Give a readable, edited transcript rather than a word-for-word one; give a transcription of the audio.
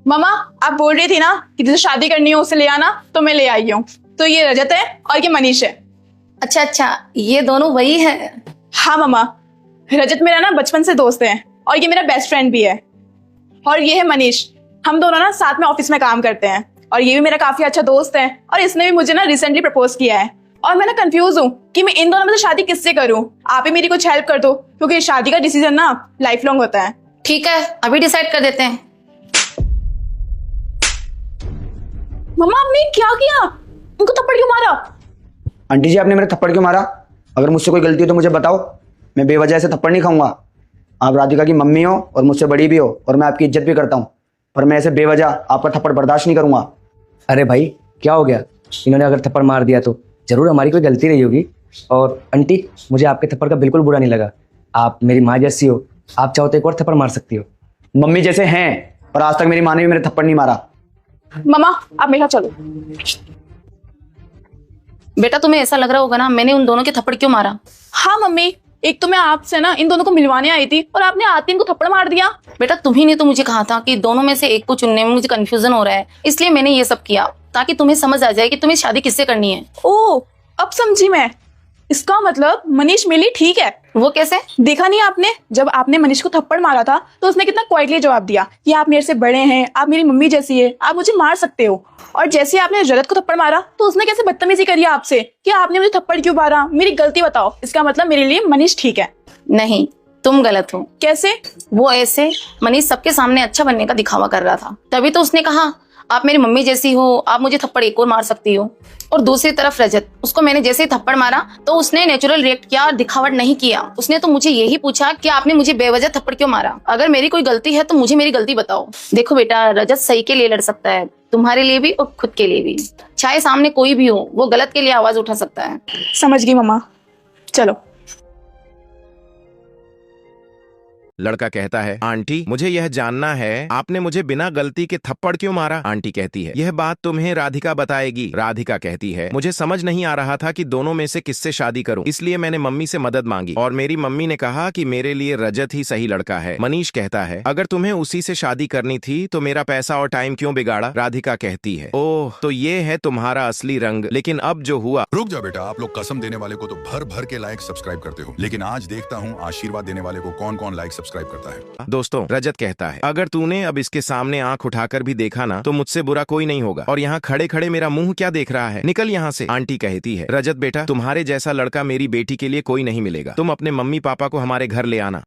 मामा, आप बोल रही थी ना कि जिसे शादी करनी हो उसे ले आना, तो मैं ले आई हूँ। तो ये रजत है और ये मनीष है। अच्छा अच्छा, ये दोनों वही है। हाँ मामा, रजत मेरा ना बचपन से दोस्त है और ये मेरा बेस्ट फ्रेंड भी है। और ये है मनीष, हम दोनों ना साथ में ऑफिस में काम करते हैं और ये भी मेरा काफी अच्छा दोस्त है और इसने भी मुझे ना रिसेंटली प्रपोज किया है। और मैं ना कंफ्यूज हूँ कि मैं इन दोनों में से शादी किससे करूँ। आप ही मेरी कुछ हेल्प कर दो, क्योंकि शादी का डिसीजन ना लाइफ लॉन्ग होता है। ठीक है, अभी डिसाइड कर देते हैं। मम्मा, आपने क्या किया? उनको थप्पड़ क्यों मारा? आंटी जी, आपने मेरे थप्पड़ क्यों मारा? अगर मुझसे कोई गलती हो तो मुझे बताओ, मैं बेवजह से थप्पड़ नहीं खाऊंगा। आप राधिका की मम्मी हो और मुझसे बड़ी भी हो और मैं आपकी इज्जत भी करता हूँ, पर मैं ऐसे बेवजह आपका थप्पड़ बर्दाश्त नहीं करूंगा। अरे भाई, क्या हो गया? इन्होंने अगर थप्पड़ मार दिया तो जरूर हमारी कोई गलती रही होगी। और आंटी, मुझे आपके थप्पड़ का बिल्कुल बुरा नहीं लगा। आप मेरी माँ जैसी हो, आप चाहो तो एक और थप्पड़ मार सकती हो। मम्मी जैसे हैं, पर आज तक मेरी माँ ने भी मेरे थप्पड़ नहीं मारा। मम्मा, आप मेरे साथ चलो। बेटा, तुम्हें ऐसा लग रहा होगा ना मैंने उन दोनों के थप्पड़ क्यों मारा। हाँ मम्मी, एक तो मैं आपसे ना इन दोनों को मिलवाने आई थी और आपने आते इनको थप्पड़ मार दिया। बेटा, तुम्ही ने तो मुझे कहा था कि दोनों में से एक को चुनने में मुझे कंफ्यूजन हो रहा है, इसलिए मैंने ये सब किया ताकि तुम्हें समझ आ जाए कि तुम्हें शादी किससे करनी है। ओह, अब समझी मैं। इसका मतलब मनीष मेरे लिए ठीक है। वो कैसे? देखा नहीं आपने, जब आपने मनीष को थप्पड़ मारा था तो उसने कितना क्वाइटली जवाब दिया कि आप मेरे से बड़े हैं, आप मेरी मम्मी जैसी है, आप मुझे मार सकते हो। और जैसे आपने रजत को थप्पड़ मारा तो उसने कैसे बदतमीजी करी आपसे कि आपने मुझे थप्पड़ क्यों मारा, मेरी गलती बताओ। इसका मतलब मेरे लिए मनीष ठीक है। नहीं, तुम गलत हो। कैसे? वो ऐसे, मनीष सबके सामने अच्छा बनने का दिखावा कर रहा था, तभी तो उसने कहा आप मेरी मम्मी जैसी हो, आप मुझे थप्पड़ एक और मार सकती हो। और दूसरी तरफ रजत, उसको मैंने जैसे ही थप्पड़ मारा तो उसने नेचुरल रिएक्ट किया और दिखावट नहीं किया। उसने तो मुझे यही पूछा कि आपने मुझे बेवजह थप्पड़ क्यों मारा। अगर मेरी कोई गलती है तो मुझे मेरी गलती बताओ। देखो बेटा, रजत सही के लिए लड़ सकता है, तुम्हारे लिए भी और खुद के लिए भी। चाहे सामने कोई भी हो, वो गलत के लिए आवाज उठा सकता है। समझ गई मम्मा, चलो। लड़का कहता है, आंटी मुझे यह जानना है आपने मुझे बिना गलती के थप्पड़ क्यों मारा। आंटी कहती है, यह बात तुम्हें राधिका बताएगी। राधिका कहती है, मुझे समझ नहीं आ रहा था कि दोनों में से किससे शादी करूं, इसलिए मैंने मम्मी से मदद मांगी और मेरी मम्मी ने कहा कि मेरे लिए रजत ही सही लड़का है। मनीष कहता है, अगर तुम्हें उसी से शादी करनी थी तो मेरा पैसा और टाइम क्यों बिगाड़ा। राधिका कहती है, ओह तो ये है तुम्हारा असली रंग, लेकिन अब जो हुआ। रुक जा बेटा, आप लोग कसम देने वाले को तो भर भर के लाइक सब्सक्राइब करते हो, लेकिन आज देखता हूँ आशीर्वाद देने वाले को कौन कौन लाइक सब्सक्राइब करता है। दोस्तों, रजत कहता है, अगर तूने अब इसके सामने आंख उठाकर भी देखा ना तो मुझसे बुरा कोई नहीं होगा। और यहाँ खड़े खड़े मेरा मुंह क्या देख रहा है, निकल यहाँ से। आंटी कहती है, रजत बेटा, तुम्हारे जैसा लड़का मेरी बेटी के लिए कोई नहीं मिलेगा, तुम अपने मम्मी पापा को हमारे घर ले आना।